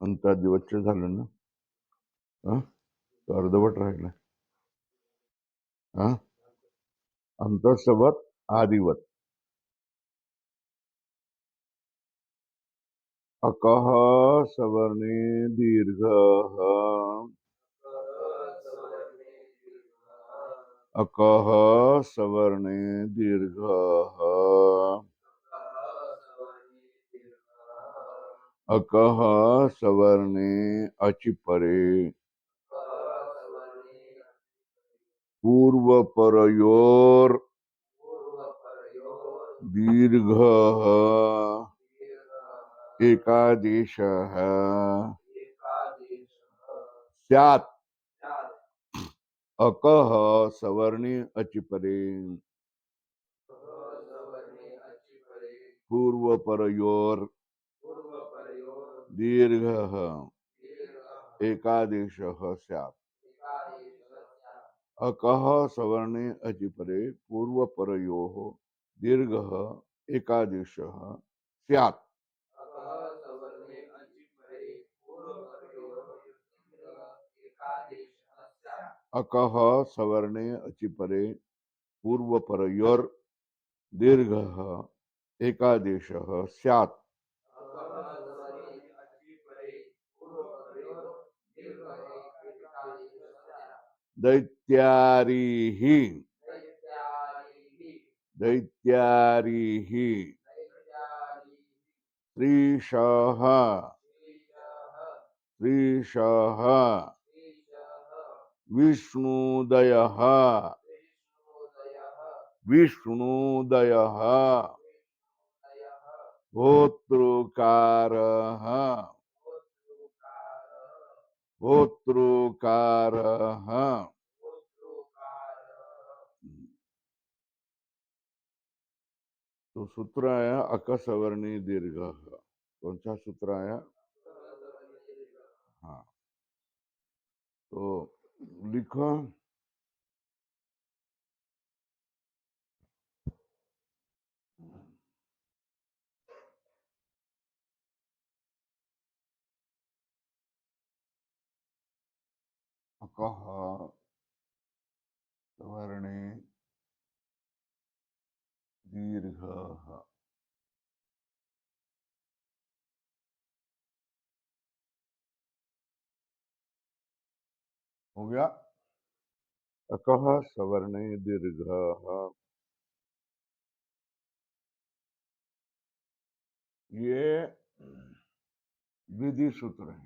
अंतादिवच्च झालं ना? हं? अर्धवट राहिलं. हं? अंतसवत आदिवत. अकः सवर्णे दीर्घः. अकः सवर्णे दीर्घः. अकः सवर्णे अचिपरे पूर्वपरयोर दीर्घः एकादेशः स्यात्. अकः सवर्णे अचिपरे पूर्वपरयोर दीर्घः एकादेशः स्यात्. अकः सवर्णे अचिपरे पूर्वपरयोः दीर्घः एकादेशः स्यात्. अकः सवर्णे अचिपरे पूर्वपरयोर दीर्घः एकादेशः स्यात्. दैत्यारीः दैत्यारीः त्रिशः त्रिशः विष्णुदयः विष्णुदयः होतृकारः होतृकारः. तो सूत्र आया अकसवर्णी दीर्घ. कौन सा सूत्र आया? हाँ, तो लिखो अकः सवर्णे दीर्घः. हो गया? अकः सवर्णे दीर्घः. ये विधि सूत्र है.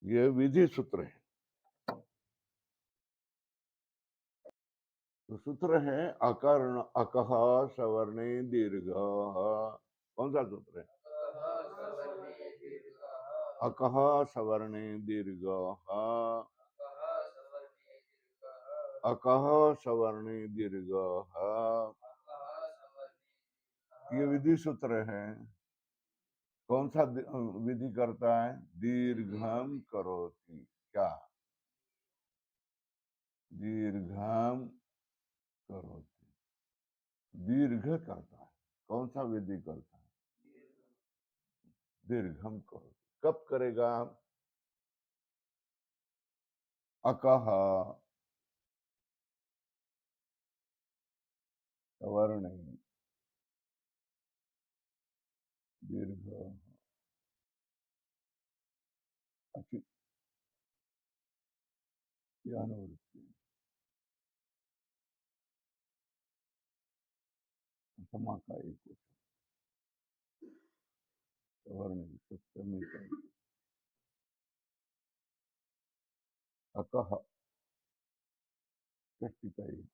ये विधि सूत्र है. तो सूत्र है अकर्ण अकः सवर्णे दीर्घः. कौन सा सूत्र है? अकः सवर्णे दीर्घः. अकः सवर्णे दीर्घः. ये विधि सूत्र है. कौन सा विधि करता है? दीर्घम करोति. क्या? दीर्घम करोति. दीर्घ करता है. कौन सा विधि करता है? दीर्घम करोति. कब करेगा? अकः सवर्णे दीर्घ अति अनुवृत्ति समा का एक सवर्ण सप्तमी का अकः षष्ठी का एक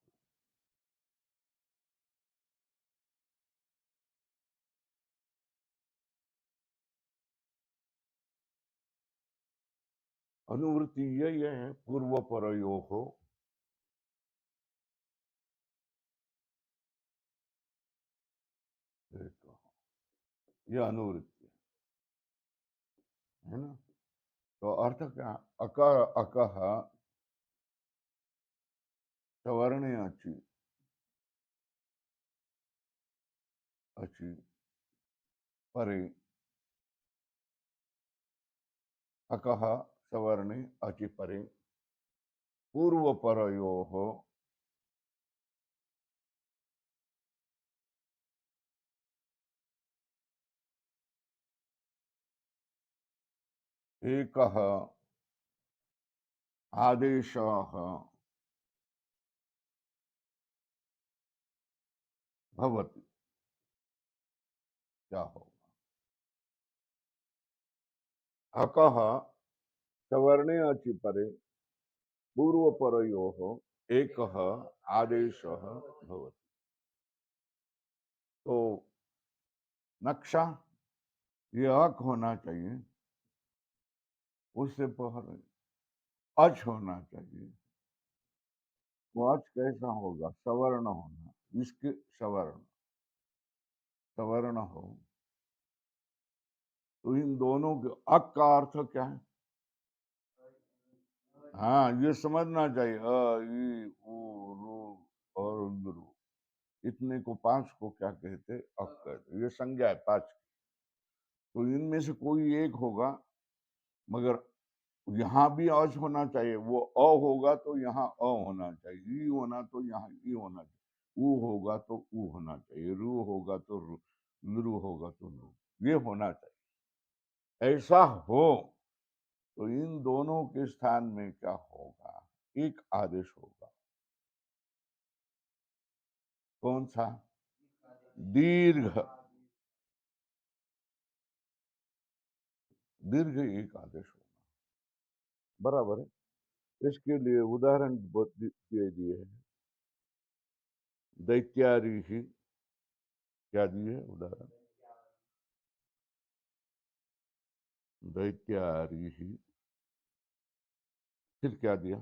अनुवृत्ति यही है. पूर्व परयो हो. यह अनुवृत्ति है ना. तो अर्थ क्या? अक अकः सवर्ण अचि, अचि परे, अकः सवर्णे अचि परे, पूर्व परयोः एकः आदेशः भवति। क्या होगा? अकः सवर्णे अचि परे, पूर्व परयोः एकः आदेशः भवति। तो नक्शा ये अक होना चाहिए, उससे पहले अच होना चाहिए। वो अच कैसा होगा? सवर्ण होना, इसके सवर्ण, सवर्ण हो तो इन दोनों के अक का अर्थ क्या है? हाँ, ये समझना चाहिए। अ, ई, उ, रू और गुरु, इतने को पांच को क्या कहते? अक कहते। ये संज्ञा है पांच। तो इनमें से कोई एक होगा, मगर यहाँ भी अच होना चाहिए। वो अ होगा तो यहाँ अ होना चाहिए, ई होना तो यहाँ ई होना चाहिए, ऊ होगा तो ऊ होना चाहिए, रू होगा तो रू, नृ होगा तो नृ, ये होना चाहिए। ऐसा हो तो इन दोनों के स्थान में क्या होगा? एक आदेश होगा। कौन सा? दीर्घ। दीर्घ एक आदेश होगा। बराबर है। इसके लिए उदाहरण दिए दिए है। दैत्यारी ही, क्या दिए उदाहरण? दैत्यारी ही, फिर क्या दिया?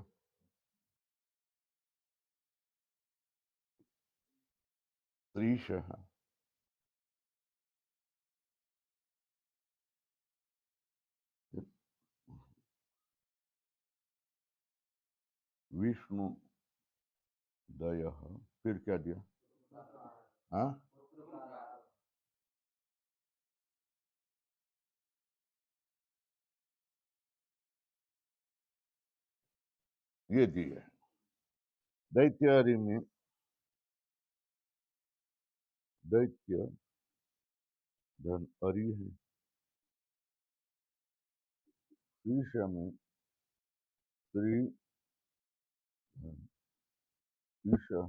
त्रिशः, विष्णु दयः, फिर क्या दिया? हाँ, ये दिए। दैत्यारी में दैत्य धन अरि है, त्रिश में त्रि धन ईश है,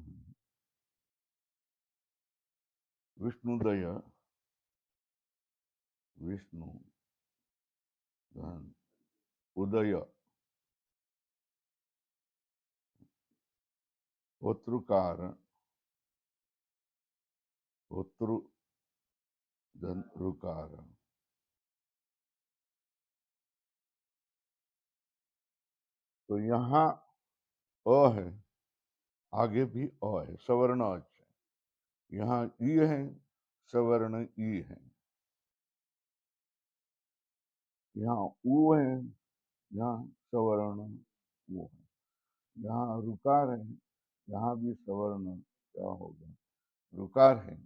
विष्णुदय विष्णु धन उदय, होतृकार होतृ धन ऋकार। तो यहाँ अ है, आगे भी अ है, सवर्ण अच है। यहाँ ई है, सवर्ण ई है। यहाँ ऊ है, यहाँ सवर्ण ऊ है। यहाँ रुकार है, यहाँ भी सवर्ण क्या होगा? रुकार है।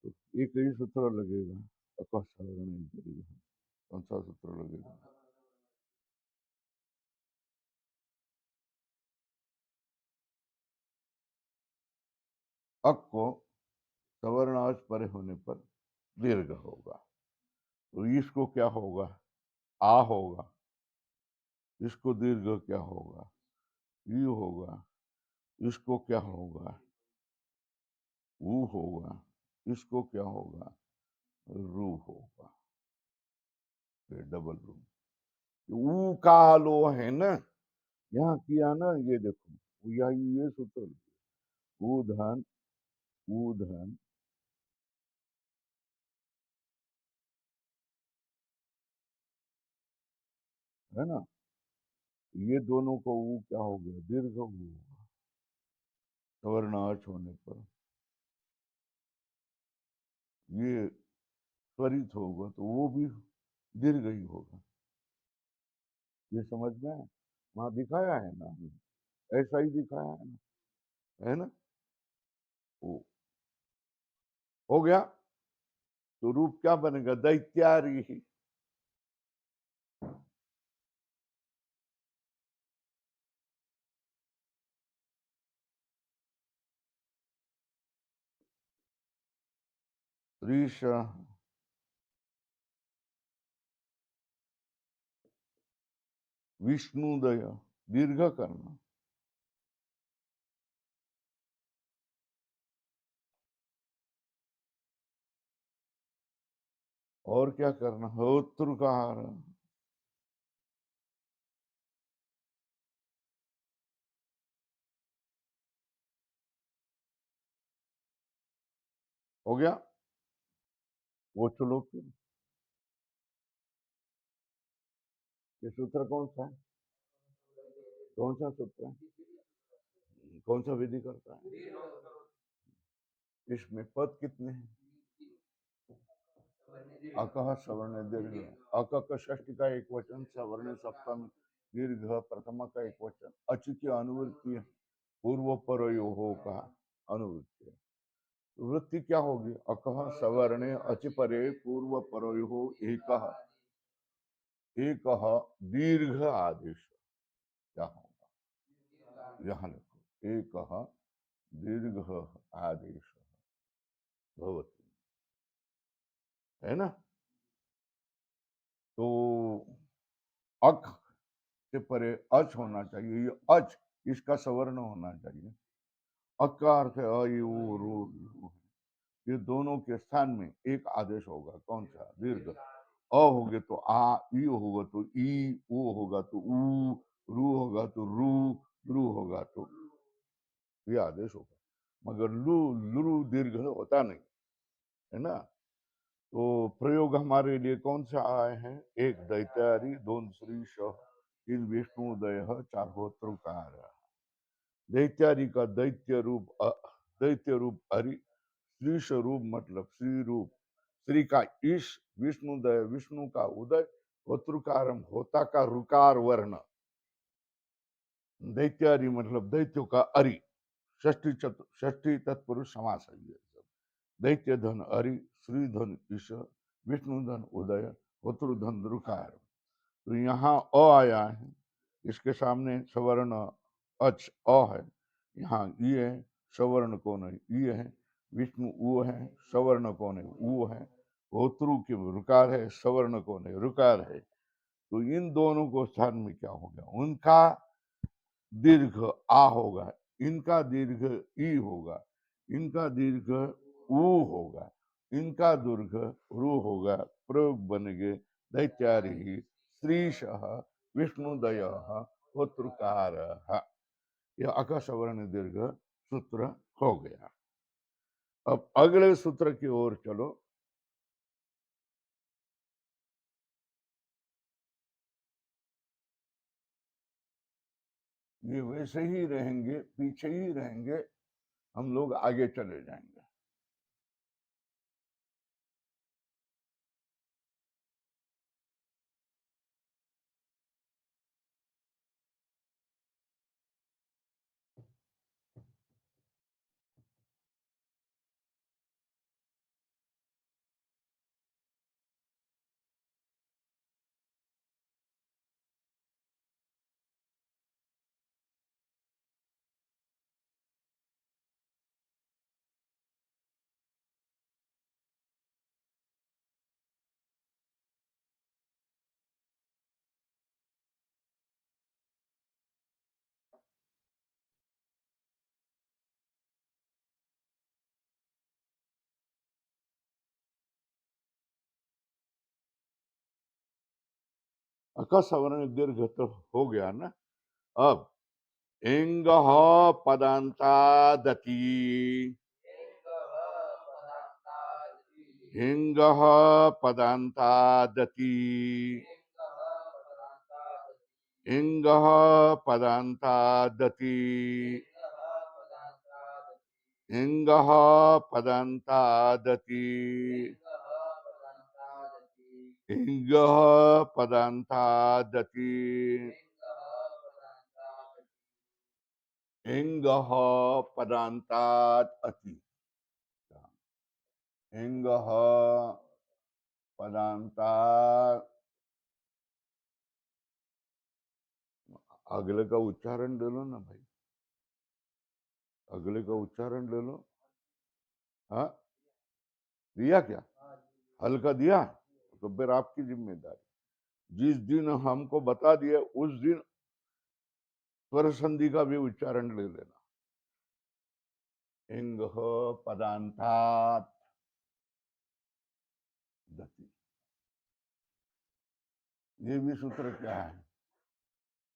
तो एक ही सूत्र लगेगा। अकः सवर्ण दीर्घ। कौन सा सूत्र लगेगा? अक को सवर्ण अच परे होने पर दीर्घ होगा। तो इसको क्या होगा? आ होगा। इसको दीर्घ क्या होगा? ई होगा। इसको क्या होगा? ऊ होगा। इसको क्या होगा? रू होगा। ये डबल रू। ऊ का लो है ना, यहाँ किया ना, ये देखो, ये सूत्र ऊधन, ऊधन, है ना? ये दोनों को ऊ क्या हो गया? दीर्घ ऊ होगा। सवर्ण अच होने पर ये त्वरित होगा तो वो भी दीर्घ ही होगा। ये समझ में आया? वहां दिखाया है ना, ऐसा ही दिखाया है ना, है ना। वो हो गया। तो रूप क्या बनेगा? दैत्यारी ही। ऋष विष्णुदय, दीर्घ करना। और क्या करना? होत्रकार, हो गया। वो चलो फिर, ये सूत्र कौन सा है? कौन सा सूत्र है? कौन सा विधि करता है? इसमें पद कितने हैं? अकः सवर्ण दीर्घ। अक का षष्ठी का एक वचन, सवर्ण सप्तम, दीर्घ प्रथमा का एक वचन। अच की अनुवृत्ति है, पूर्व परयो का अनुवृत्ति है। वृत्ति क्या होगी? अकः सवर्णे अच परे पूर्व परयो एकः, एकः दीर्घ आदेश। क्या होगा? यहाँ लिखो, एकः दीर्घ आदेश भवति, है ना। तो अक से परे अच होना चाहिए, ये अच इसका सवर्ण होना चाहिए। अक का अर्थ है अ, यू, रू, लू। ये दोनों के स्थान में एक आदेश होगा, कौन सा? दीर्घ। अ होगे तो आ, ई होगा तो ई, ऊ होगा तो ऊ, रू होगा तो रू, रू होगा तो ये आदेश होगा। मगर लू, लू दीर्घ होता नहीं, है ना। तो प्रयोग हमारे लिए कौन सा आए हैं? एक दैत्यारी, दोन श्रीश, तीन विष्णुदय, चार होत्रकार। दैत्यारी का दैत्य रूप दैत्य रूप हरि, श्रीश रूप मतलब श्री रूप, श्री का ईश, विष्णुदय विष्णु का उदय, होत्रकारम होता का रुकार वर्ण। दैत्यारी मतलब दैत्यो का अरि, षष्ठी तत्पुरुष समास है ये सब। दैत्य धन अरि, श्री धन ईश, विष्णु धन उदय, होत्र धन रुकार। तो यहाँ अ आया है, इसके सामने सवर्ण अच अ है, यहाँ ई है, सवर्ण कौन है? ई है। विष्णु ऊ है, सवर्ण कौन है? ऊ है। होत्रु की रुकार है, सवर्ण कौन है? रुकार है। तो इन दोनों को स्थान में क्या हो गया? उनका दीर्घ आ होगा, इनका दीर्घ ई होगा, इनका दीर्घ ऊ होगा, इनका दीर्घ रू होगा। प्रयोग बन गए दैत्यारी श्रीश विष्णुदय होत्रकार। यह अकसवर्ण दीर्घ सूत्र हो गया। अब अगले सूत्र की ओर चलो। ये वैसे ही रहेंगे, पीछे ही रहेंगे, हम लोग आगे चले जाएंगे। अकसवर्ण दीर्घ तो हो गया ना। अब इंग पदांतादति, हिंग पदांतादति, इंग पदांतादति, हिंग पदांतादति, हिंग पदांतादति, एंगः पदांतात् अति, एंगः पदांतात्, अगले का उच्चारण ले लो ना भाई, अगले का उच्चारण ले लो। हाँ, दिया क्या? हल्का दिया तो फिर आपकी जिम्मेदारी। जिस दिन हमको बता दिया उस दिन स्वर संधि का भी उच्चारण ले लेना। इंगः पदांतात् दति। ये भी सूत्र क्या है?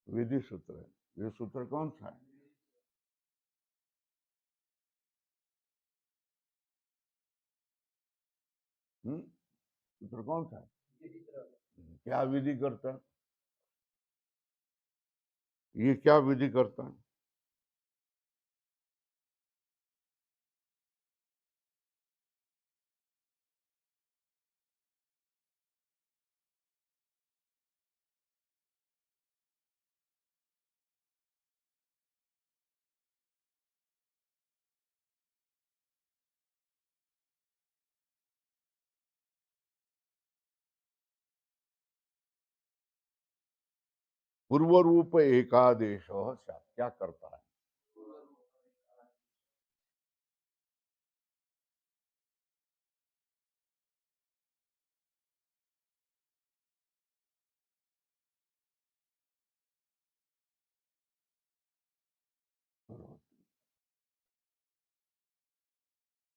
विधि सूत्र है। ये सूत्र कौन सा है? सूत्र कौन सा है? क्या विधि करता है? ये क्या विधि करता है? पूर्व रूप एकादेश क्या करता है?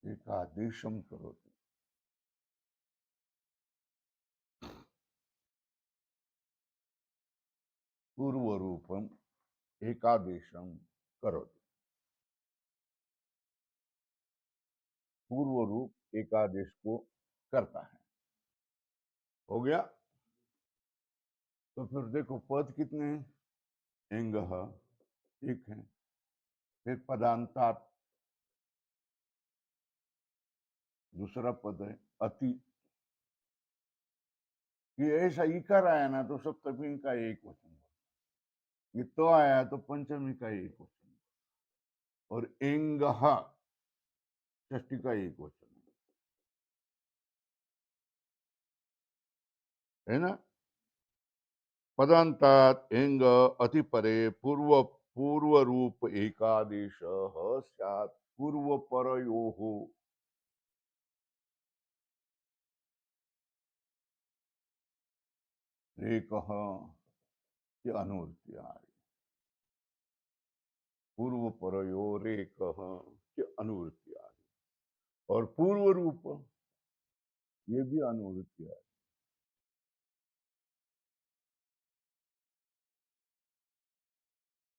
एकादेशम करोति। पूर्व रूपम एकादेशम करोति। पूर्व रूप एकादेश को करता है। हो गया? तो फिर देखो पद कितने हैं? एंगः एक है, फिर पदांतात् दूसरा पद है, अति। ये ऐसा इकार आया ना तो सप्तमी का एक वचन, ये तो आया तो पंचमी का एक वचन, और एंगः षष्ठी का एक वचन है ना। पदांतात् एंग अति परे पूर्व पूर्व रूप एकादेश स्यात् पूर्व परयोः। एकः की अनुवृत्ति आ रही, पूर्व परयोरेकः की अनुवृत्ति आ रही, और पूर्व रूप ये भी अनुवृत्ति आ रही।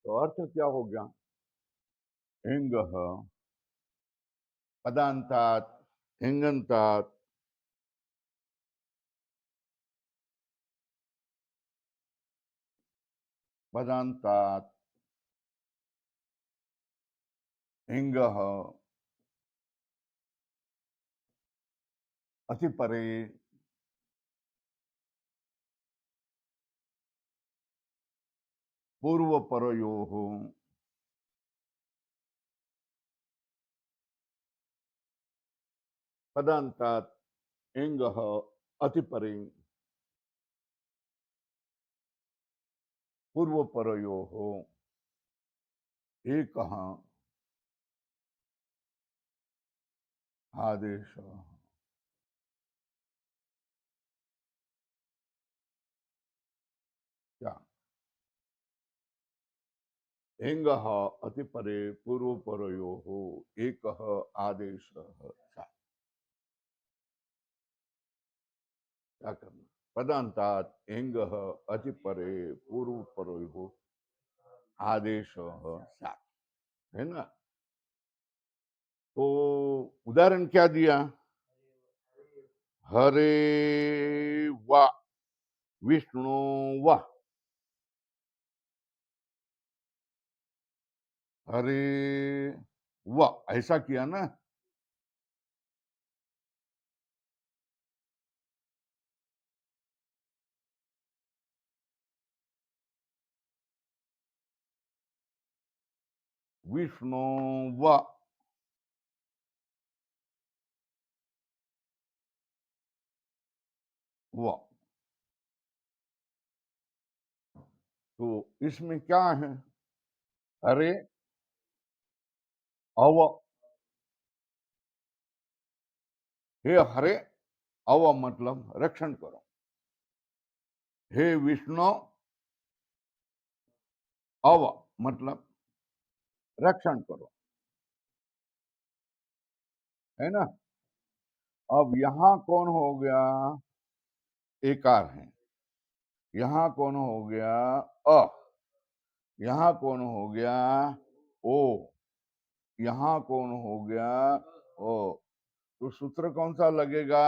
तो अर्थ क्या हो गया? एंगः पदांतात् एंगंतात् पदांतात् एंगः अति परे पूर्व परयोः। पदांतात् एंगः अति परे पूर्व परयोः एकः आदेश। क्या? एंगः अति परे पूर्व परयोः एकः आदेश। क्या करना? पदांतात् एंगः अति परे पूर्व परयोः आदेश सात, है ना। तो उदाहरण क्या दिया? हरे वा विष्णु वा, हरे वा ऐसा किया ना। विष्णु व, व, तो इसमें क्या है? हरे, अव, हे हरे, अव मतलब रक्षण करो। हे विष्णु, अव मतलब रक्षण करो, है ना? अब यहाँ कौन हो गया? एकार है। यहाँ कौन हो गया? अ। यहाँ कौन हो गया? ओ। यहाँ कौन हो गया? ओ। तो सूत्र कौन सा लगेगा?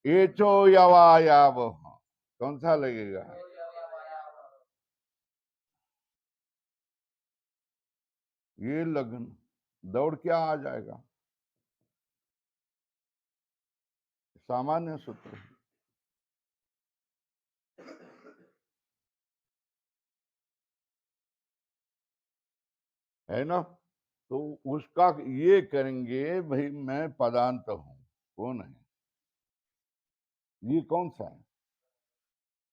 एचो यवायाव। कौन सा लगेगा? ये लगन दौड़ क्या आ जाएगा? सामान्य सूत्र है ना? तो उसका ये करेंगे भाई, मैं पदांत हूं। कौन है ये? कौन सा है?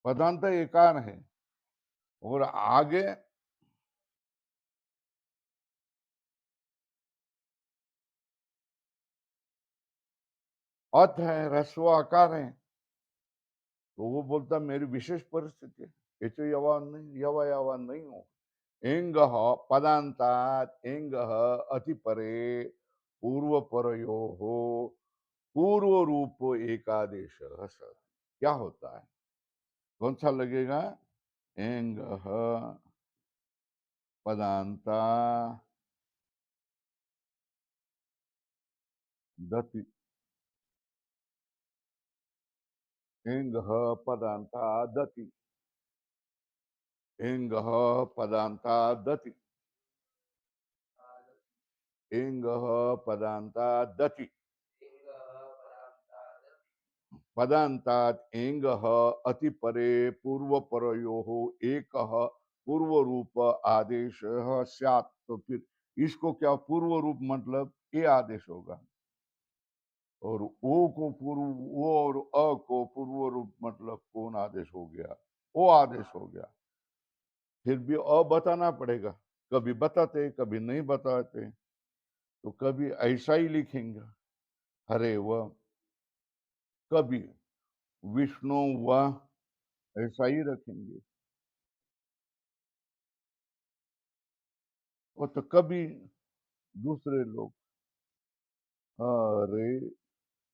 पदांत एकार है। और आगे अथ है, रस्व आकार है। तो वो बोलता मेरी विशेष परिस्थिति है, ऐसे यवा नहीं, यवा यवा नहीं हो। एंग पदांतात एंग अतिपरे पूर्व परयो हो पूर्व रूप एकादेश क्या होता है? कौन सा लगेगा? एंग पदांता दति, एंग पदांता दति, एंग पदांता दति, एंग पदांता दति, पदांतात एंग अतिपरे पूर्व परयो एक पूर्व रूप आदेश स्यात्। तो फिर इसको क्या पूर्व रूप मतलब ये आदेश होगा। और ओ को पूर्व, ओ और अ को पूर्व रूप मतलब कौन आदेश हो गया? ओ आदेश हो गया। फिर भी अ बताना पड़ेगा। कभी बताते कभी नहीं बताते, तो कभी ऐसा ही लिखेंगे हरे वह, कभी विष्णु वह, ऐसा ही रखेंगे। और तो कभी दूसरे लोग अरे,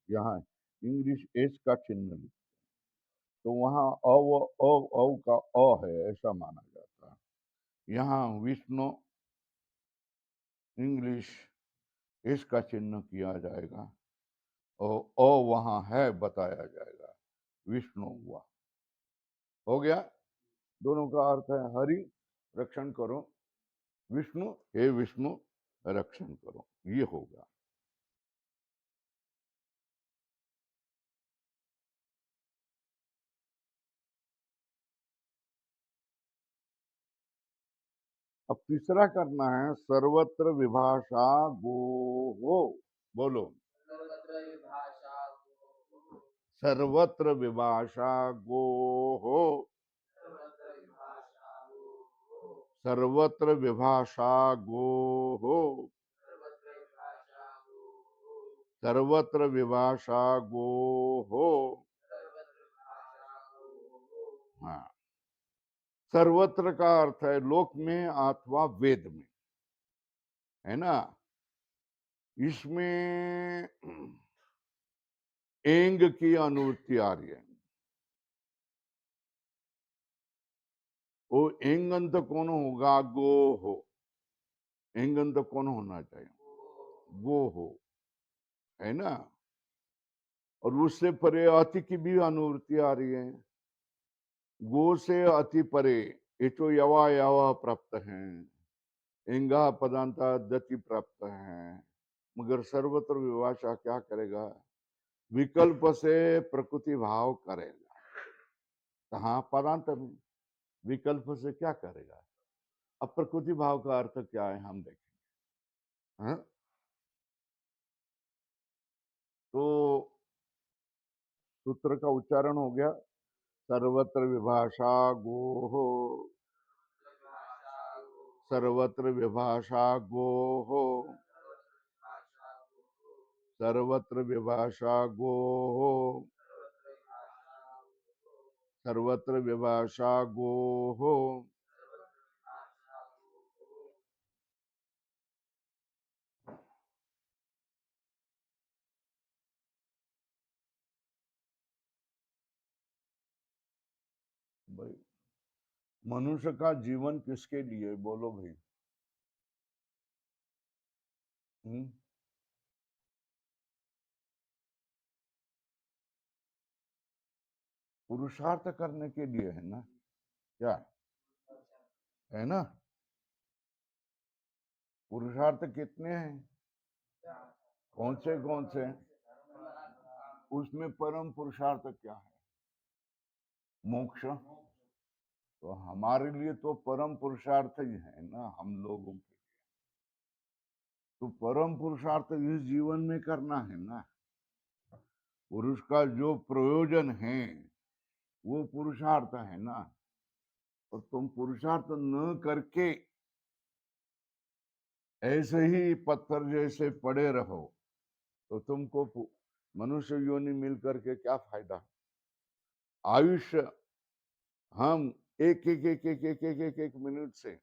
यहाँ इंग्लिश एस का चिन्ह तो वहाँ अ का अ है ऐसा माना जाता है। यहाँ विष्णु इंग्लिश एस का चिन्ह किया जाएगा और अ वहाँ है बताया जाएगा। विष्णु हुआ, हो गया। दोनों का अर्थ है हरि रक्षण करो, विष्णु हे विष्णु रक्षण करो, ये होगा। अब तीसरा करना है सर्वत्र विभाषा गो हो। बोलो, सर्वत्र विभाषा गो हो, सर्वत्र विभाषा गो हो, सर्वत्र विभाषा गो हो। हाँ, सर्वत्र का अर्थ है लोक में अथवा वेद में, है ना? इसमें एंग की अनुवृत्ति आ रही है। वो एंगंत कौन होगा? गो हो। एंगंत कौन होना चाहिए? गो हो, है ना? और उससे परे अति की भी अनुवृत्ति आ रही है। गो से अति परे ये तो यवा यवा प्राप्त है, एंगा पदांता दति प्राप्त है। मगर सर्वत्र विभाषा क्या करेगा? विकल्प से प्रकृति भाव करेगा। कहाँ? पदांत में। विकल्प से क्या करेगा? अब प्रकृति भाव का अर्थ क्या है हम देखेंगे। हाँ? तो सूत्र का उच्चारण हो गया, सर्वत्र विभाषा गोः, सर्वत्र विभाषा गोः, सर्वत्र विभाषा गोः, सर्वत्र विभाषा गोः। भाई, मनुष्य का जीवन किसके लिए, बोलो भाई। हम्म? पुरुषार्थ करने के लिए है ना, क्या है ना। पुरुषार्थ कितने हैं, कौन से हैं? उसमें परम पुरुषार्थ क्या है, मोक्ष। तो हमारे लिए तो परम पुरुषार्थ ही है ना, हम लोगों के। तो परम पुरुषार्थ इस जीवन में करना है ना। पुरुष का जो प्रयोजन है वो पुरुषार्थ है ना। और तुम पुरुषार्थ न करके ऐसे ही पत्थर जैसे पड़े रहो तो तुमको मनुष्य योनि मिल करके क्या फायदा। आयुष्य हम एक एक एक एक एक एक एक, एक मिनट से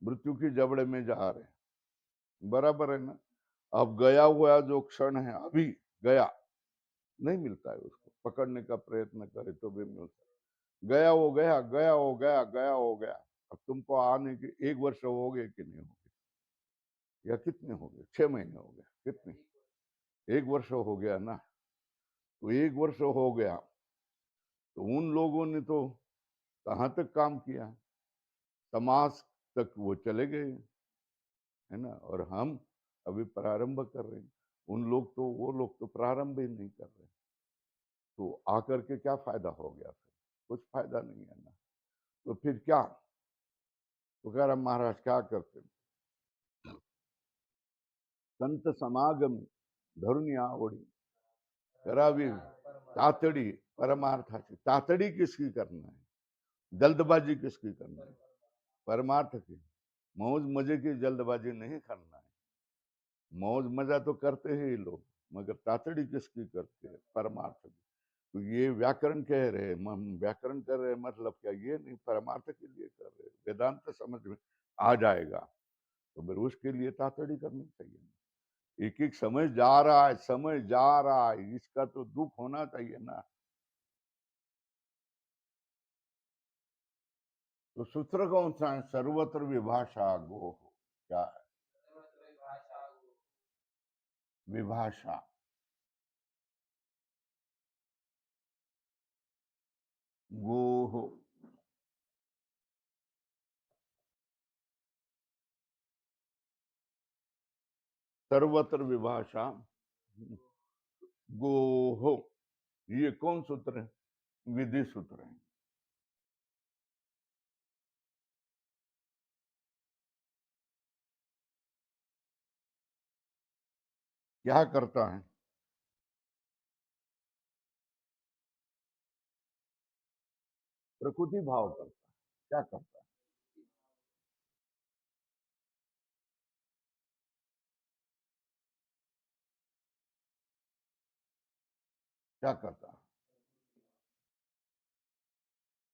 मृत्यु की जबड़े में जा रहे हैं, बराबर है ना। अब गया हुआ जो क्षण है अभी गया, नहीं मिलता है, उसको पकड़ने का प्रयत्न करे तो भी मिलता है। गया हो गया, गया हो गया, गया हो गया। अब तुमको आने के 1 वर्ष हो गए कि नहीं हो गए, या कितने हो गए, 6 महीने हो गए, कितने, 1 वर्ष हो गया ना। तो 1 वर्ष हो गया तो उन लोगों ने तो कहाँ तक काम किया, समाज तक वो चले गए, है ना। और हम अभी प्रारंभ कर रहे हैं, उन लोग तो, वो लोग तो प्रारंभ ही नहीं कर रहे। तो आकर के क्या फायदा हो गया, फिर कुछ फायदा नहीं है ना। तो फिर क्या, तो कह रहा महाराज क्या करते, संत समागम धरुनी आवड़ी करावी तातड़ी परमार्थाची। तातड़ी किसकी करना है, जल्दबाजी किसकी करना है, परमार्थ की। मौज मजे की जल्दबाजी नहीं करना है। मौज मजा तो करते हैं ये लोग, मगर तातड़ी किसकी करते हैं, परमार्थ की। तो ये व्याकरण कह रहे हैं, हम व्याकरण कर रहे हैं, मतलब क्या, ये नहीं, परमार्थ के लिए कर रहे हैं। वेदांत समझ में आ जाएगा तो फिर उसके लिए तातड़ी करनी चाहिए। एक एक समय जा रहा है, समय जा रहा है, इसका तो दुख होना चाहिए ना। तो सूत्र कौन सा है, सर्वत्र विभाषा गो, क्या है, विभाषा, गो, सर्वत्र विभाषा गो। ये कौन सूत्र है, विधि सूत्र है। क्या करता है, प्रकृति भाव करता है, क्या करता है, क्या करता है,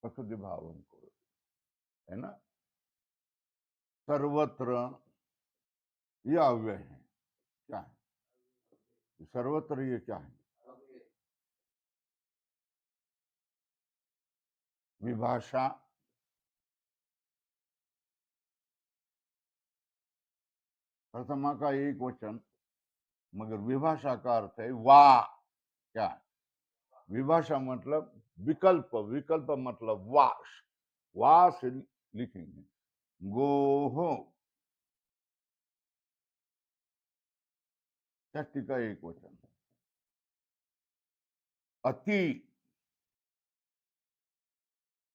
प्रकृति भाव उनको, है ना। सर्वत्र ये अव्यय है, क्या है, सर्वत्र ये क्या है, विभाषा, प्रथमा का एक वचन, मगर विभाषा का अर्थ है वा, क्या है, विभाषा मतलब विकल्प, विकल्प मतलब वास, वास लिखेंगे। गोहो, षष्ठी का एक वचन, अति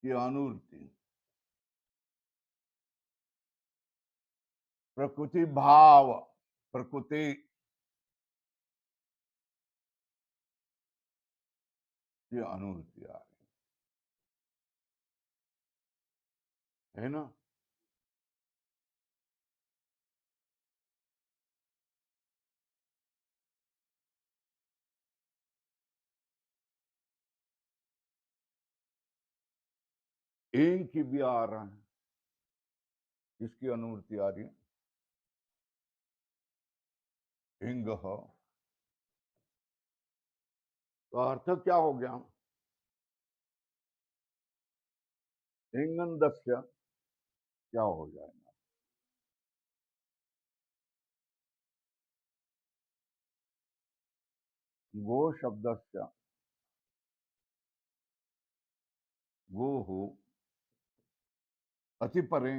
की अनुवृत्ति, प्रकृति भाव, प्रकृति की अनुभूति आ रही है ना। इंग की भी आ रहा है, किसकी अनुभूति आ रही है? इंग हो तो अर्थ क्या हो गया? इंगन दस्य क्या हो जाएगा? गो शब्दस्य गो हो अति परे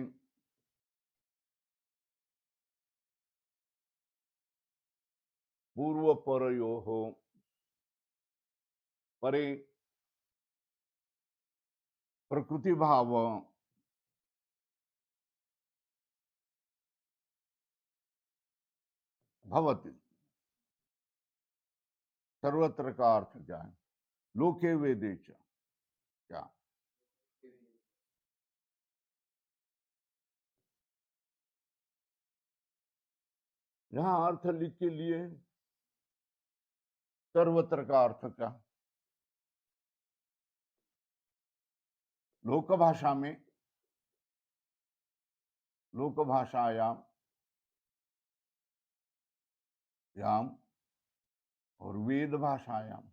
पूर्व परयो हो परे प्रकृति भाव भवति। सर्वत्र का अर्थ क्या है? लोके वेदे च क्या? यहाँ अर्थ लिख के लिए सर्वत्र का अर्थ क्या? लोक भाषा में, लोक भाषायाम याम और वेद भाषायाम,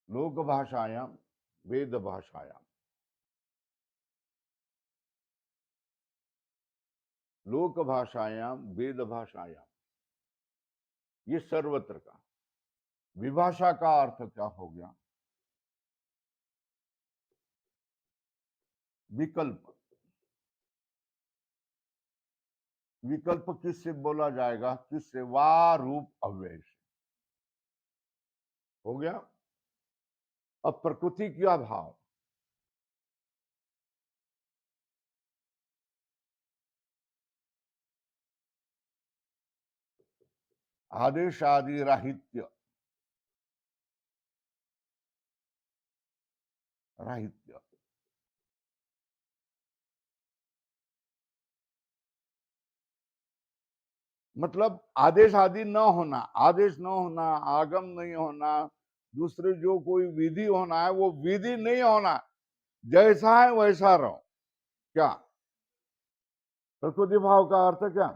लोक भाषायाम वेद भाषायाम, लोक भाषायाम वेद भाषायाम, ये सर्वत्र का। विभाषा का अर्थ क्या हो गया? विकल्प। विकल्प किससे बोला जाएगा? किससे? वा रूप अव्यय से। हो गया। अब प्रकृति का भाव, आदेश आदि राहित्य, राहित्य मतलब आदेश आदि न होना, आदेश न होना, आगम नहीं होना, दूसरे जो कोई विधि होना है वो विधि नहीं होना, जैसा है वैसा रहो। क्या? प्रकृति भाव का अर्थ क्या?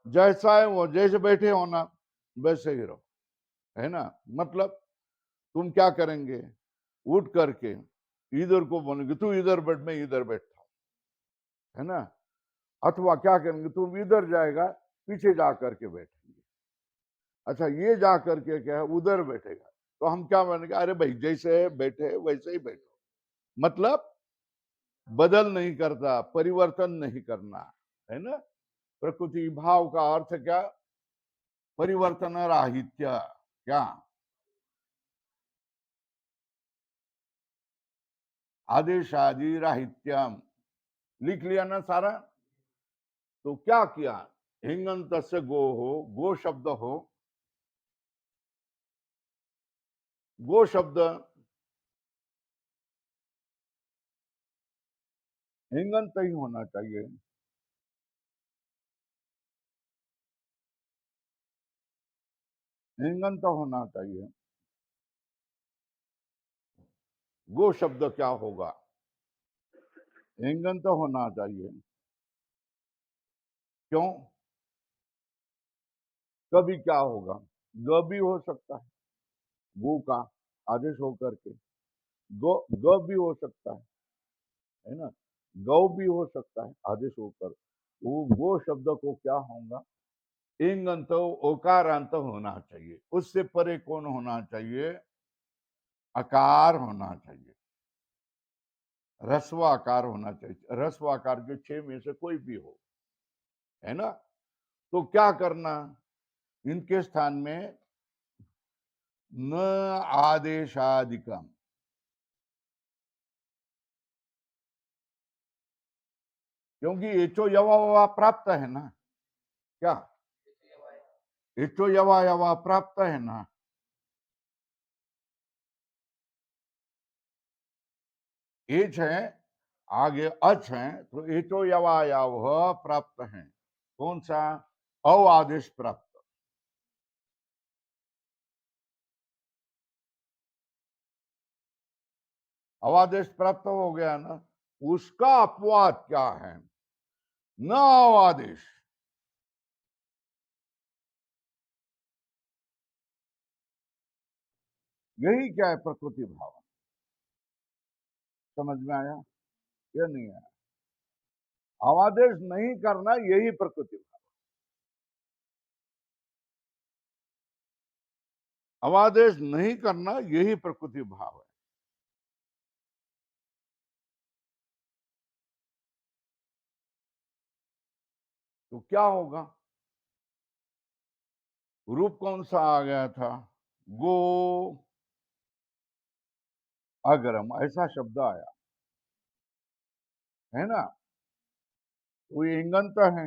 जैसा है वो, जैसे बैठे होना वैसे ही रहो, है ना। मतलब तुम क्या करेंगे? उठ करके इधर को बोलेंगे तू इधर बैठ, मैं इधर बैठता हूं, है ना। अथवा क्या करेंगे? तुम इधर जाएगा, पीछे जा करके बैठेंगे। अच्छा, ये जा करके क्या है, उधर बैठेगा, तो हम क्या बनेंगे? अरे भाई जैसे बैठे वैसे ही बैठो। मतलब बदल नहीं करता, परिवर्तन नहीं करना, है ना। प्रकृति भाव का अर्थ क्या? परिवर्तन राहित्य। क्या? आदेश आदि राहित्यम। लिख लिया ना सारा? तो क्या किया? हिंगंत से गो हो, गो शब्द हो, गो शब्द हिंगंत ही होना चाहिए। हिंगंत होना चाहिए। गो शब्द क्या होगा? हिंगंत होना चाहिए। क्यों? कभी क्या होगा? ग भी हो सकता है, गो का आदेश होकर के। गो, ग भी हो सकता है ना। गौ भी हो सकता है आदेश होकर। वो गो शब्द को क्या होगा? इंगंत ओकारांत होना चाहिए। उससे परे कौन होना चाहिए? आकार होना चाहिए, रस्व आकार होना चाहिए। रस्व आकार के 6 में से कोई भी हो, है ना। तो क्या करना? इनके स्थान में न आदेशादिकम, क्योंकि एचो यवा ववा प्राप्त है ना, क्या एचो यवा यवा प्राप्त है ना, एच है आगे अच है तो एचो यवा याव प्राप्त है। कौन सा? अव आदेश प्राप्त। अवादेश प्राप्त हो गया ना, उसका अपवाद क्या है? न अवादेश। यही क्या है? प्रकृति भाव। समझ में आया या नहीं आया? अवादेश नहीं करना यही प्रकृति भाव। अवादेश नहीं करना यही प्रकृति भाव है। तो क्या होगा? रूप कौन सा आ गया था? गो अगरम, ऐसा शब्द आया है ना? वो इंगंत है।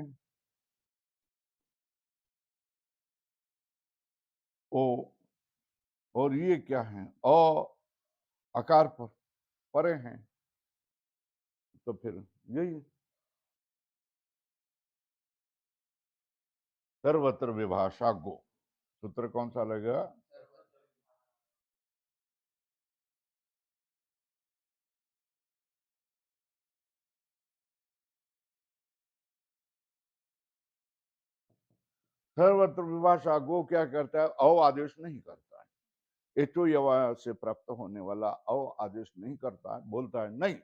ओ, और ये क्या है? अकार पर परे हैं, तो फिर यही सर्वत्र विभाषा गो। सूत्र कौन सा लगेगा? सर्वत्र विभाषा गो क्या करता है? अव आदेश नहीं करता है। एचो यवा से प्राप्त होने वाला अव आदेश नहीं करता है, बोलता है नहीं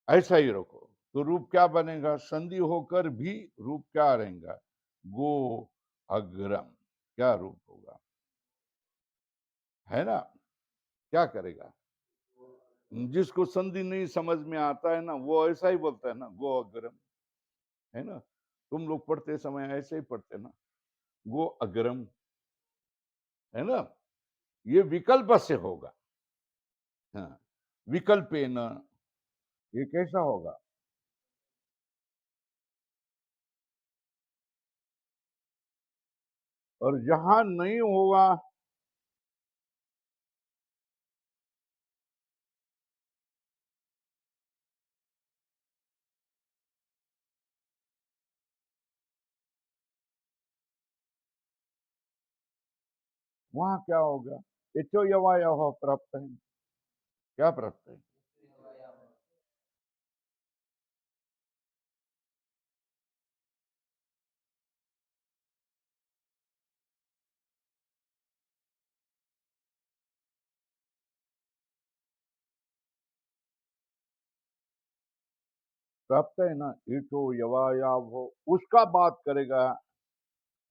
ऐसा ही रखो। तो रूप क्या बनेगा? संधि होकर भी रूप क्या रहेगा? गो अग्रम। क्या रूप होगा? है ना? क्या करेगा? जिसको संधि नहीं समझ में आता है ना, वो ऐसा ही बोलता है ना, गो अग्रम। है ना? तुम लोग पढ़ते समय ऐसे ही पढ़ते ना, गो अग्रम। है ना? ये विकल्प से होगा। हाँ, विकल्पेन। ये कैसा होगा? और जहां नहीं होगा, वहां क्या होगा? एचो यवा यह प्राप्त है। क्या प्राप्त है? प्राप्त है ना, एचो यवा याव हो, उसका बात करेगा।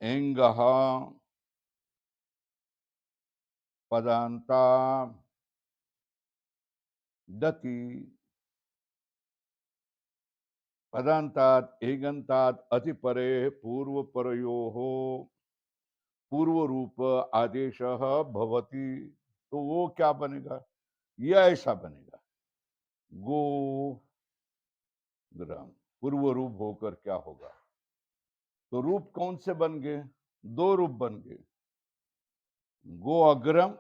एंग पदांता दति, पदांतात एगंतात अतिपरे पूर्व परयो हो पूर्व रूप आदेश भवति। तो वो क्या बनेगा? ये ऐसा बनेगा, गो ग्राम। पूर्व रूप होकर क्या होगा? तो रूप कौन से बन गए? दो रूप बन गए। गो अग्रम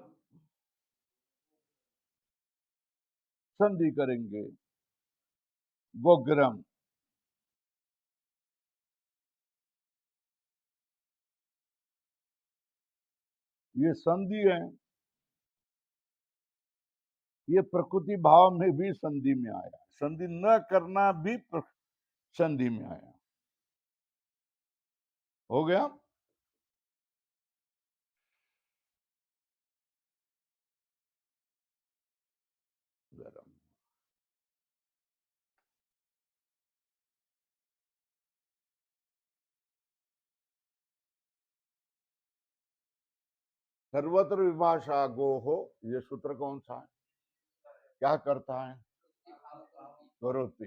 संधि करेंगे, गोग्रम। ये संधि है। ये प्रकृति भाव में भी संधि में आया, संधि न करना भी संधि में आया। हो गया? गरम। सर्वत्र विभाषा गो हो, ये सूत्र कौन सा है? क्या करता है? करोति।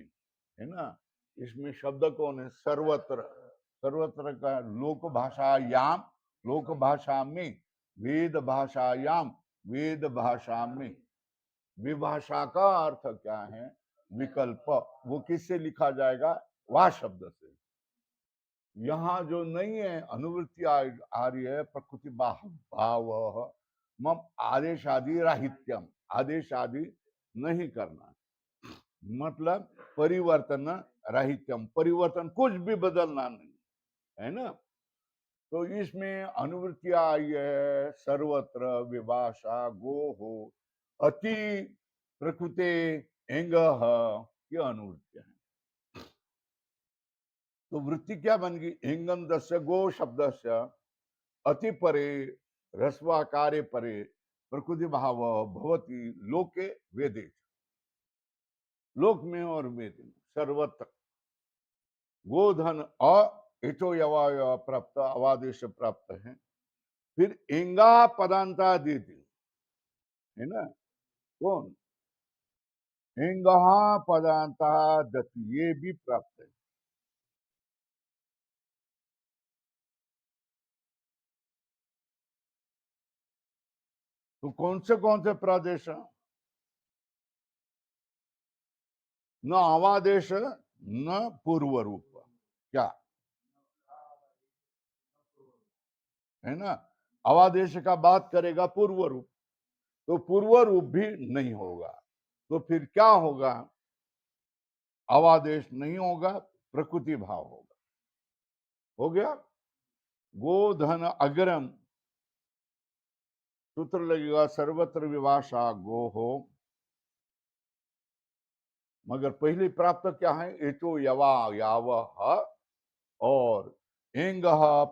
है ना? इसमें शब्द कौन है? सर्वत्र। सर्वत्र का लोक भाषायाम, लोक भाषा में, वेद भाषायाम, वेद भाषा में। विभाषा का अर्थ क्या है? विकल्प, वो किससे लिखा जाएगा? वाह शब्द से। यहाँ जो नहीं है अनुवृत्ति आ रही है प्रकृति भाव मम आदेश आदि राहित्यम, आदेश आदि नहीं करना, मतलब परिवर्तन राहित्यम, परिवर्तन कुछ भी बदलना नहीं है ना। तो इसमें अनुवृत्तियां आई है सर्वत्र विभाषा गो हो अति प्रकृते एंग, ये अनुवृत्तियां हैं। तो वृत्ति क्या बन गई? एंगम दस्य गो शब्द से अति परे रस्वाकारे परे प्रकृति भाव भवती लोके वेदे, लोक में और वेद में सर्वत्र गोधन इतो यवा प्राप्त अवादेश प्राप्त है। फिर एंगा पदांता देती है ना, कौन? एंगहा पदांता दति, ये भी प्राप्त है। तो कौन से प्रादेश? न अवादेश न पूर्व रूप, क्या है ना? अवादेश का बात करेगा पूर्व रूप, तो पूर्व रूप भी नहीं होगा, तो फिर क्या होगा? अवादेश नहीं होगा, प्रकृति भाव होगा। हो गया। गोधन अग्रम, सूत्र लगेगा सर्वत्र विभाषा गो हो, मगर पहले प्राप्त क्या है? एचो यवा याव और एंग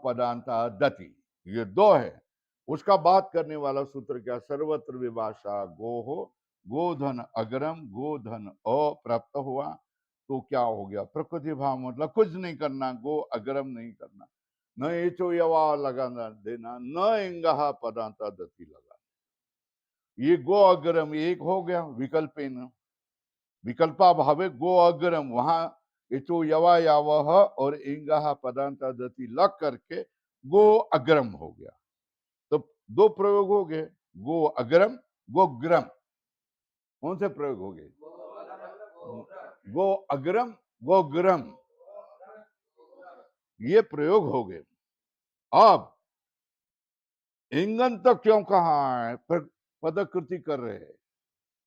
पदांता दति, ये दो है। उसका बात करने वाला सूत्र क्या? सर्वत्र विभाषा गो हो, गोधन अग्रम, गोधन प्राप्त हुआ, तो क्या हो गया? प्रकृति भाव, मतलब कुछ नहीं करना, गो अग्रम नहीं करना, न एचो यवा लगाना देना, न एंगहा पदांता दति लगा। ये गो अग्रम एक हो गया विकल्प, विकल्पा भावे गो अग्रम, वहां इतो यवा यावह और इंगा पदांता दति लग करके गो अग्रम हो गया। तो दो प्रयोग हो गए, गो अग्रम गो ग्रम। कौन से प्रयोग हो गए? गो अग्रम गो ग्रम, ये प्रयोग हो गए। अब इंगन तो क्यों कहा है? पदकृति कर रहे हैं,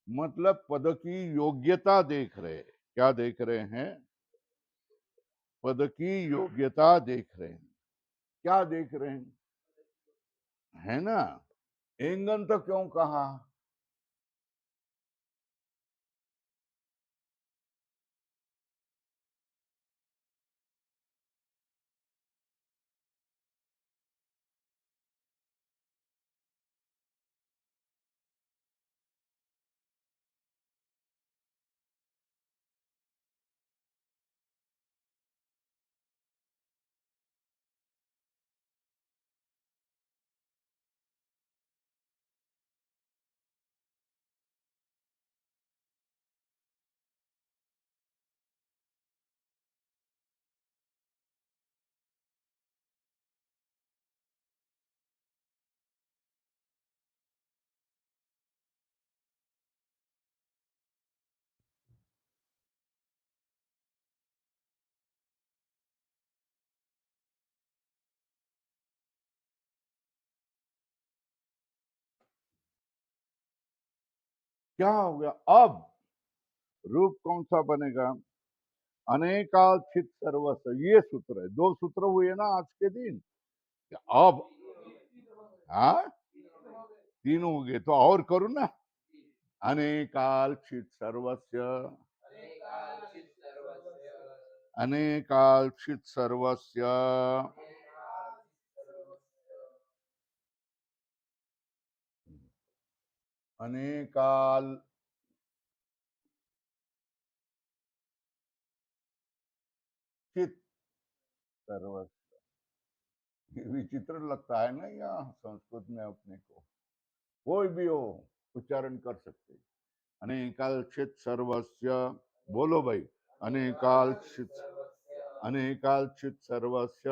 मतलब पद की योग्यता देख रहे हैं। क्या देख रहे हैं? पद की योग्यता देख रहे हैं। क्या देख रहे हैं? है ना। एंगन तो क्यों कहा? क्या हो गया? अब रूप कौन सा बनेगा? अनेकाक्षित सर्वस्व, ये सूत्र है। दो सूत्र हुए ना आज के दिन। अब हाँ, तीन हो गए, तो और करूं ना। अनेकाक्षित सर्वस्व, अनेकाक्षित सर्वस्व, अनेकाल चित सर्वस्व, विचित्र लगता है ना यहाँ संस्कृत में अपने को। कोई भी हो उच्चारण कर सकते। अनेकाक्षित सर्वस्व, बोलो भाई। अनेकाक्षित, अनेकाक्षित सर्वस्व,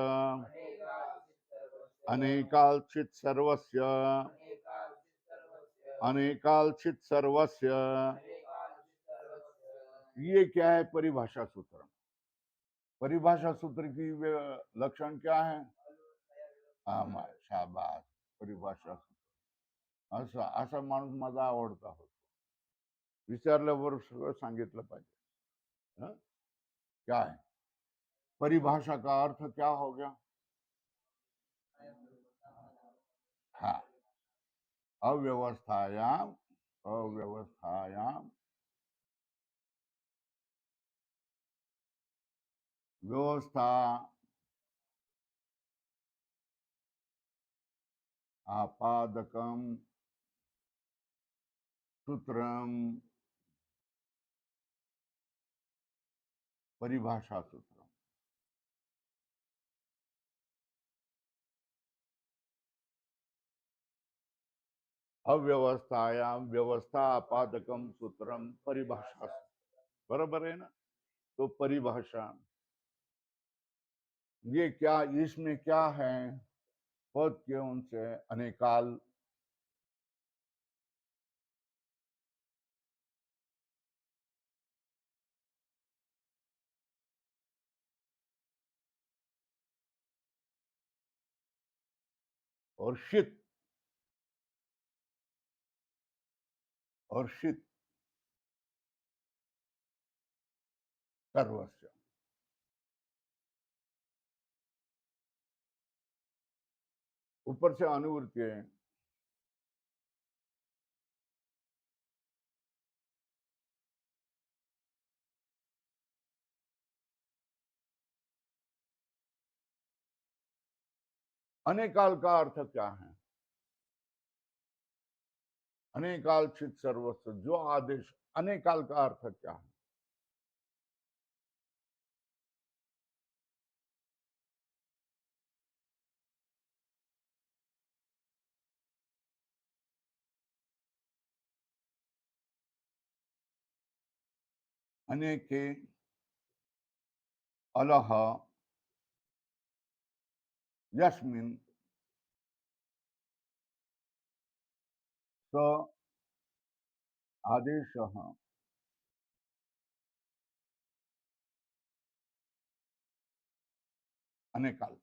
अनेकाक्षित सर्वस्व, अनेकाक्षित सर्वस्व, ये क्या है? परिभाषा सूत्र। परिभाषा सूत्र की लक्षण क्या है? शाबास, परिभाषा सूत्र. असा माणूस माझा आवडता होतो. विचारल्यावर सगळं सांगितलं पाहिजे. क्या है? परिभाषा का अर्थ क्या हो गया? हाँ, अव्यवस्थायाम, अव्यवस्थायाम व्यवस्था आपादकम सूत्रम, परिभाषा सूत्र. अव्यवस्थायाम व्यवस्था आपादकम सूत्रम परिभाषा. बराबर है ना? तो परिभाषा, ये क्या, इसमें क्या है? पद के उनसे अनेकाल, और शीत, और शीत सर्वस्व. ऊपर से अनुवृत्ति है. अनेकाल का अर्थ क्या है? अनेकाल चित सर्वस्व, जो आदेश. अनेकाल का अर्थ क्या है? अनेके अलह यस्मिन स आदेश अनेकाल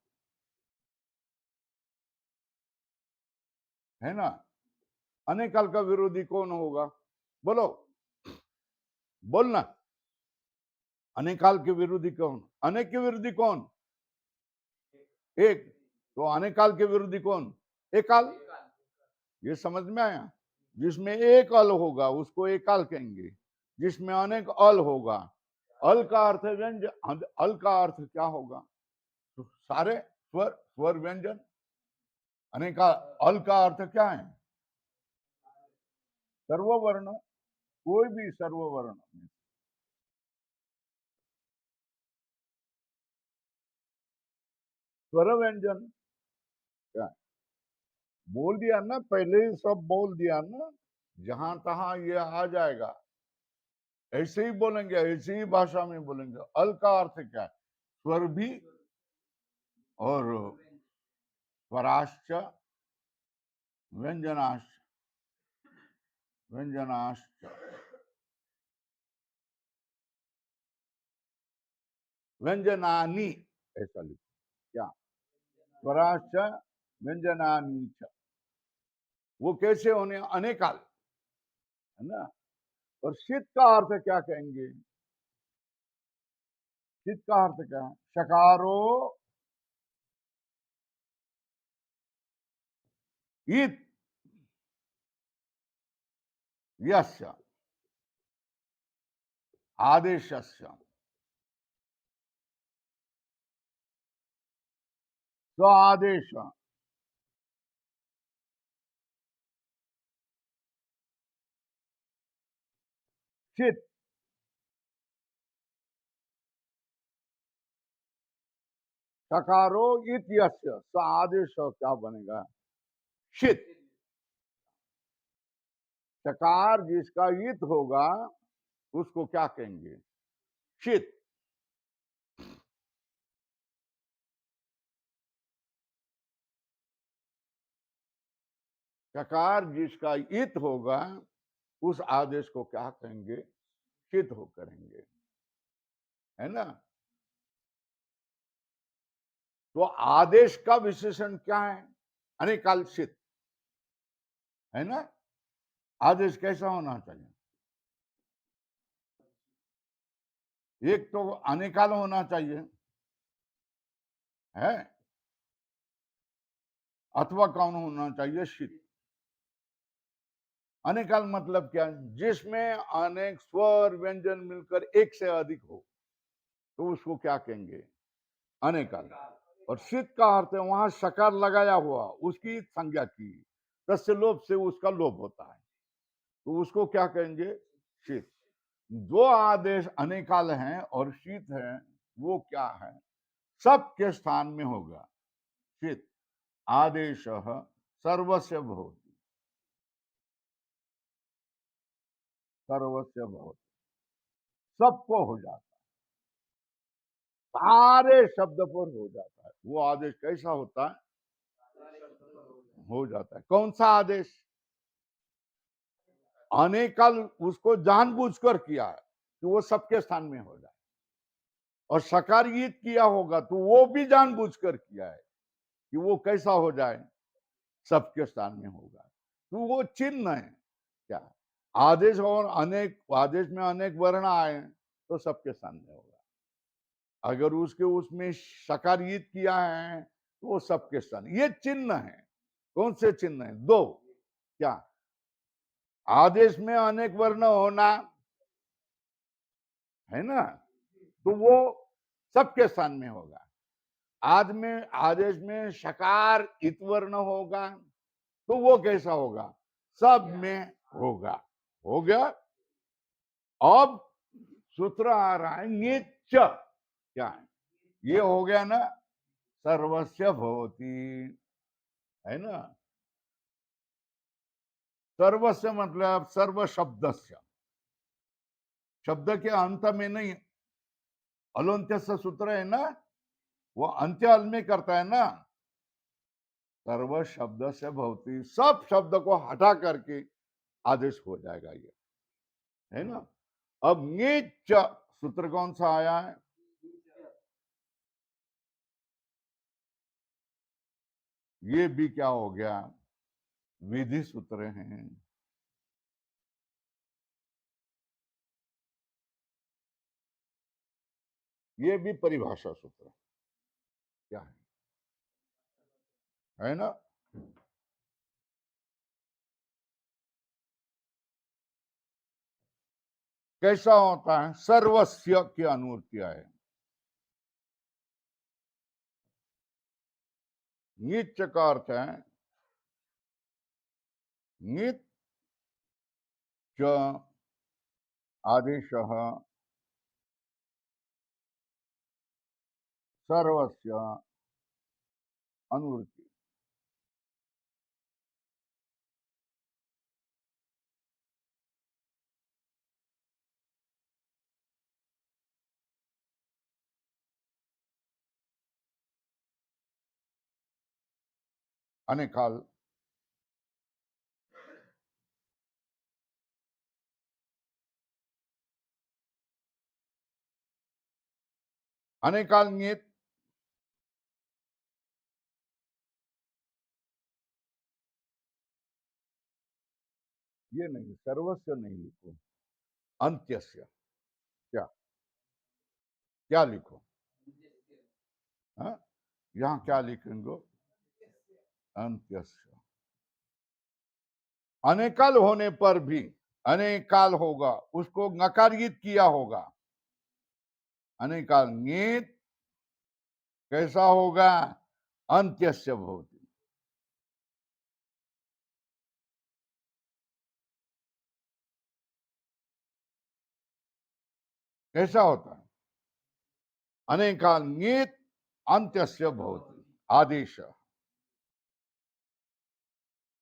है ना? अनेकाल का विरोधी कौन होगा? बोलो, बोलना. अनेकाल के विरोधी कौन? अनेक के विरोधी कौन? एक. तो अनेकाल के विरोधी कौन? एकाल. ये समझ में आया? जिसमें एक अल होगा उसको एकाल कहेंगे. जिसमें अनेक अल होगा, अल का अर्थ व्यंजन. अल का अर्थ क्या होगा? तो सारे स्वर, स्वर व्यंजन. अनेका अल का अर्थ क्या है? सर्ववर्ण. कोई भी सर्ववर्ण. स्वर व्यंजन क्या? बोल दिया ना, पहले ही सब बोल दिया ना. जहां तहां ये आ जाएगा. ऐसे ही बोलेंगे, ऐसी ही भाषा में बोलेंगे. अल का अर्थ क्या है? स्वर भी, और स्वराश्च, व्यंजनाश्च, व्यंजनाश्च, व्यंजनानी. ऐसा लिखो. क्या? स्वराश्च व्यंजनानी च. वो कैसे होने? अनेकाल है ना? और शीत का अर्थ क्या कहेंगे? शीत का अर्थ क्या है? शकारो इत यस्य आदेशस्य स्व आदेश. शीत. शकारो इत यस्य स्व आदेश क्या बनेगा? शीत. शकार जिसका इत होगा उसको क्या कहेंगे? शीत. शकार जिसका इत होगा उस आदेश को क्या कहेंगे? शीत हो करेंगे, है ना? तो आदेश का विशेषण क्या है? अनिकालशित, है ना? आदेश कैसा होना चाहिए? एक तो अनिकाल होना चाहिए, है? अथवा कौन होना चाहिए? शीत। अनिकाल मतलब क्या? जिसमें अनेक स्वर व्यंजन मिलकर एक से अधिक हो, तो उसको क्या कहेंगे? अनिकाल। और शीत का अर्थ है वहां सकार लगाया हुआ, उसकी संज्ञा की, तस्य लोभ से उसका लोभ होता है, तो उसको क्या कहेंगे? शीत। जो आदेश अनिकाल हैं और शीत है, वो क्या है? सबके स्थान में होगा। शीत आदेश सर्वस्य भवति, सर्वस्य भवति, सबको हो जाता है, सारे शब्द पर हो जाता है। वो आदेश कैसा होता है? हो जाता है। कौन सा आदेश? अनेकाल उसको जानबूझकर किया है कि वो सबके स्थान में हो जाए, और सकारित किया होगा तो वो भी जानबूझकर किया है कि वो कैसा हो जाए? सबके स्थान में होगा। तो वो चिन्ह है क्या? आदेश और अनेक, आदेश में अनेक वर्ण आए तो सबके स्थान में होगा। अगर उसके उसमें सकारित किया है तो वो सबके स्थान। ये चिन्ह है। कौन से चिन्ह है? दो। क्या? आदेश में अनेक वर्ण होना, है ना? तो वो सबके स्थान में होगा। आज में आदेश में शकार इत वर्ण होगा तो वो कैसा होगा? सब में होगा। हो गया। अब सूत्र आ रहा है निच, क्या है? ये हो गया ना, सर्वस्य भवति, है ना? सर्वस्य मतलब सर्व शब्दस्य, शब्द के अंत में नहीं, अलोन्त्य सूत्र है ना, वो अंत्य अल में करता है ना। सर्व शब्द से भवती, सब शब्द को हटा करके आदेश हो जाएगा ये, है ना? अब नीच सूत्र कौन सा आया है? ये भी क्या हो गया? विधि सूत्र हैं। ये भी परिभाषा सूत्र क्या है ना? कैसा होता है? सर्वस्य की अनुवृत्तियां है। निच का अर्थ है निच आदेश सर्वस्य अनुवृत्ति। अनेकाल, अनेकाल नियत, ये नहीं, सर्वस्य नहीं लिखो, अंत्यस्य। क्या? क्या लिखो? हाँ? यहाँ क्या लिखेंगे? अंत्यस्य। अनेकाल होने पर भी अनेकाल होगा, उसको नकारित किया होगा। अनेकाल नियत कैसा होगा? अंत्यस्य भवति। कैसा होता है? अनेकाल नियत अंत्यस्य भवति आदेश।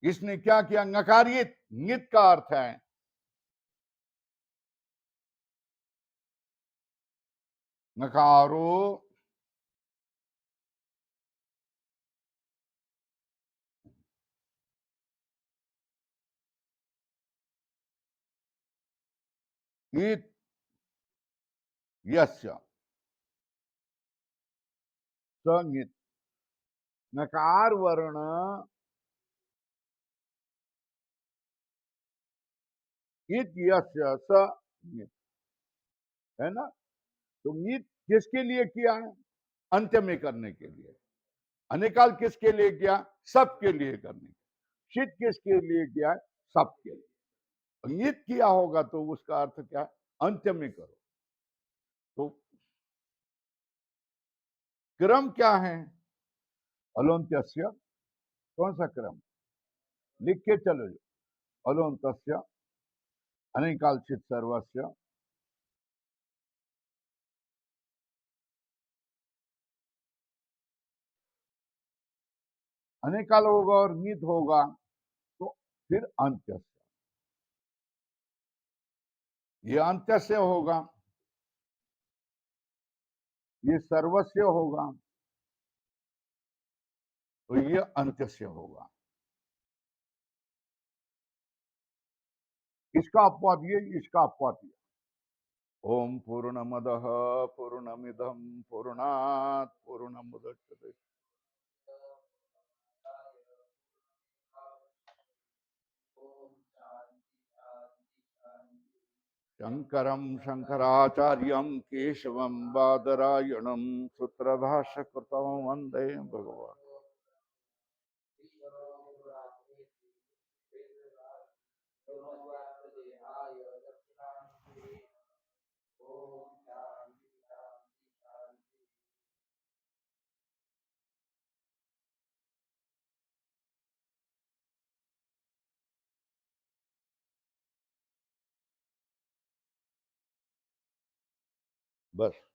इसने क्या किया? नकारित, नित का अर्थ है नकारो, इत यस्य संगीत नकार वर्ण इत यस्य स ङित, है ना? तो ङित किसके लिए किया है? अंत्य में करने के लिए। अनिकाल किसके लिए किया? सबके लिए करने के। षित किसके लिए किया है? सबके लिए। ङित किया होगा तो उसका अर्थ क्या है? अंत्य में करो। तो क्रम क्या है? अलोन्त्यस्य, कौन सा क्रम? लिख के चलो जो। अलोन्त्यस्य अनिकालचित सर्वस्य, अनिकाल होगा और ङित होगा तो फिर अंत्य से। ये अंत्य से होगा, ये सर्वस्य होगा, तो ये अंत्य से होगा। इसका अपवाद ये, इसका अपवाद ये। ओम पूर्णमदः पूर्णमिदं पूर्णात् पूर्णमुदच्यते। शंकरं शंकराचार्यं केशवं बादरायणं सूत्रभाष्यकृतं वंदे भगवान्। बस।